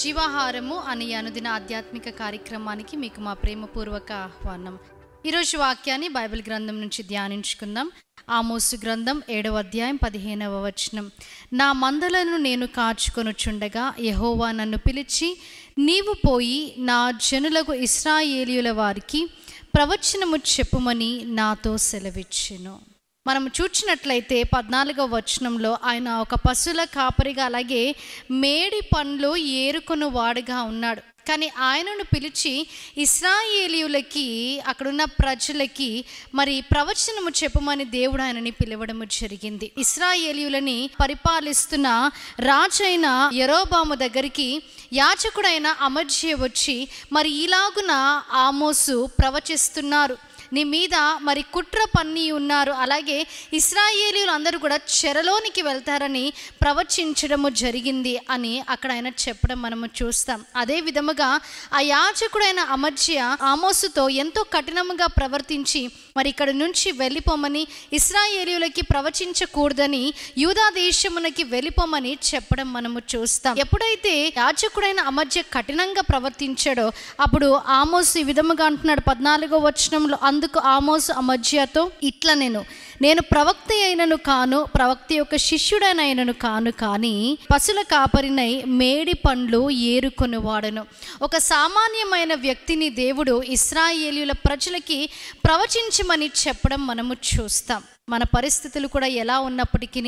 జీవాహారము అనే అనుదిన ఆధ్యాత్మిక కార్యక్రమానికి మీకు మా ప్రేమపూర్వక ఆహ్వానం. ఈరోజు వాక్యాన్ని బైబిల్ గ్రంథం నుంచి ధ్యానించుకుందాం. ఆమోసు గ్రంథం 7వ అధ్యాయం 15వ వచనం. నా మందలను నేను కాచుకొనుచుండగా యెహోవా నన్ను పిలిచి, నీవు పోయి నా జనులకు ఇశ్రాయేలీయుల వారికి ప్రవచనము చెప్పుమని నాతో సెలవిచ్చెను. మనం చూచినట్లయితే 14వ వచనంలో ఆయన ఒక పశువుల కాపరిగా, అలాగే మేడి పండ్లు ఏరుకొను వాడుగా ఉన్నాడు. కానీ ఆయనను పిలిచి ఇశ్రాయేలీయులకి, అక్కడున్న ప్రజలకి మరి ప్రవచనము చెప్పమని దేవుడు ఆయనని పిలవడము జరిగింది. ఇశ్రాయేలీయులని పరిపాలిస్తున్న రాజైన యెరోబాము దగ్గరికి యాజకుడైన అమజ్య వచ్చి మరి ఇలాగున ఆమోసు ప్రవచిస్తున్నారు, నీ మీద మరి కుట్ర పన్ని ఉన్నారు, అలాగే ఇశ్రాయేలీయులు అందరూ కూడా చెరలోనికి వెళ్తారని ప్రవచించడము జరిగింది అని అక్కడ ఆయన చెప్పడం మనము చూస్తాం. అదే విధముగా ఆ యాజకుడైన అమజ్య ఆమోసుతో ఎంతో కఠినముగా ప్రవర్తించి మరి ఇక్కడ నుంచి వెళ్ళిపోమని, ఇశ్రాయేలీయులకి ప్రవచించకూడదని, యూదా దేశమునకి వెళ్ళిపోమని చెప్పడం మనము చూస్తాం. ఎప్పుడైతే యాజకుడైన అమజ్య కఠినంగా ప్రవర్తించాడో అప్పుడు ఆమోసు ఈ విధముగా అంటున్నాడు 14వ వచనంలో, అందుకు ఆమోసు అమజ్యతో, ఇట్లా నేను ప్రవక్త అయినను కాను, ప్రవక్త యొక్క శిష్యుడైనను కాను, కానీ పశుల కాపరినై మేడి పండ్లు ఏరుకొని వాడను. ఒక సామాన్యమైన వ్యక్తిని దేవుడు ఇశ్రాయేలీయుల ప్రజలకి ప్రవచించమని చెప్పడం మనము చూస్తాం. మన పరిస్థితులు కూడా ఎలా ఉన్నప్పటికీ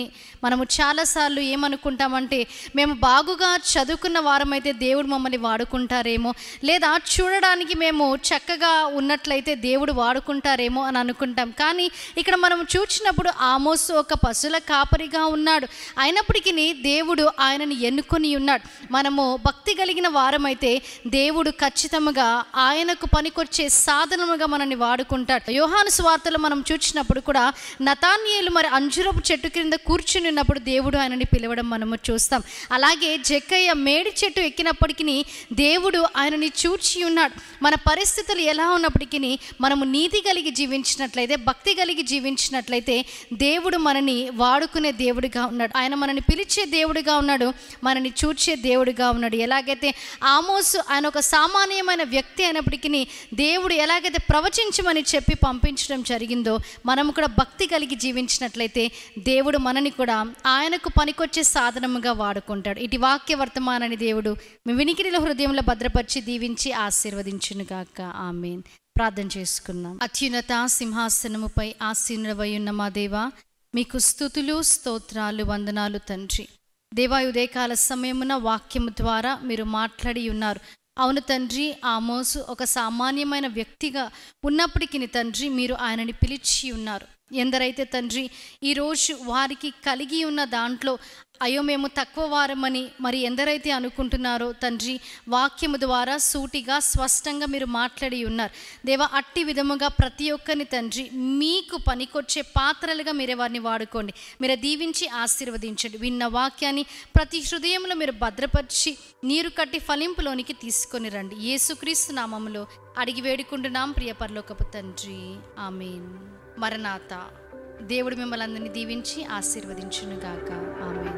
మనము చాలాసార్లు ఏమనుకుంటామంటే, మేము బాగుగా చదువుకున్న వారమైతే దేవుడు మమ్మల్ని వాడుకుంటారేమో, లేదా చూడడానికి మేము చక్కగా ఉన్నట్లయితే దేవుడు వాడుకుంటారేమో అని అనుకుంటాం. కానీ ఇక్కడ మనం చూసినప్పుడు ఆమోసు ఒక పశువుల కాపరిగా ఉన్నాడు, అయినప్పటికీ దేవుడు ఆయనని ఎన్నుకొని ఉన్నాడు. మనము భక్తి కలిగిన వారమైతే దేవుడు ఖచ్చితంగా ఆయనకు పనికొచ్చే సాధనముగా మనల్ని వాడుకుంటాడు. యోహాను సువార్తలో మనం చూసినప్పుడు కూడా నతానియేలు మరి అంజూరపు చెట్టు కింద కూర్చుని ఉన్నప్పుడు దేవుడు ఆయనని పిలవడం మనము చూస్తాం. అలాగే జక్కయ్య మేడి చెట్టు ఎక్కినప్పటికీ దేవుడు ఆయనని చూచి ఉన్నాడు. మన పరిస్థితులు ఎలా ఉన్నప్పటికీ మనము నీతి కలిగి జీవించినట్లయితే, భక్తి కలిగి జీవించినట్లయితే దేవుడు మనని వాడుకునే దేవుడిగా ఉన్నాడు. ఆయన మనని పిలిచే దేవుడిగా ఉన్నాడు, మనని చూచే దేవుడిగా ఉన్నాడు. ఎలాగైతే ఆమోసు ఆయన ఒక సామాన్యమైన వ్యక్తి అయినప్పటికీ దేవుడు ఎలాగైతే ప్రవచించమని చెప్పి పంపించడం జరిగిందో, మనము కూడా భక్తి కలిగి జీవించినట్లయితే దేవుడు మనని కూడా ఆయనకు పనికొచ్చే సాధనముగా వాడుకుంటాడు. ఇటు వాక్య వర్తమానాన్ని దేవుడు మీ వినికిడిలో హృదయంలో భద్రపరిచి దీవించి ఆశీర్వదించునుగాక. ఆమేన్. ప్రార్థన చేసుకుందాం. అత్యున్నత సింహాసనముపై ఆసీనుడవై ఉన్న మా దేవా, మీకు స్తుతులు, స్తోత్రాలు, వందనాలు తండ్రి. దేవా, ఉదయకాల సమయమున వాక్యము ద్వారా మీరు మాట్లాడి ఉన్నారు. అవును తండ్రి, ఆమోసు ఒక సామాన్యమైన వ్యక్తిగా ఉన్నప్పటికీ తండ్రి మీరు ఆయనని పిలిచి ఉన్నారు. ఎందరైతే తండ్రి ఈరోజు వారికి కలిగి ఉన్న దాంట్లో అయ్యో మేము తక్కువ వారమని మరి ఎందరైతే అనుకుంటున్నారో తండ్రి, వాక్యము ద్వారా సూటిగా స్పష్టంగా మీరు మాట్లాడి ఉన్నారు. దేవా, అట్టి విధముగా ప్రతి ఒక్కరిని తండ్రి మీకు పనికొచ్చే పాత్రలుగా మీరే వారిని వాడుకోండి. మీరే దీవించి ఆశీర్వదించండి. విన్న వాక్యాన్ని ప్రతి హృదయంలో మీరు భద్రపరిచి నీరు కట్టి ఫలింపులోనికి తీసుకొని రండి. యేసుక్రీస్తు నామములో అడిగి వేడుకుంటున్నాం ప్రియ పరలోకపు తండ్రి. ఆమేన్. మరణాత. దేవుడు మిమ్మల్ని అందరినీ దీవించి ఆశీర్వదించునుగాక. ఆమేన్.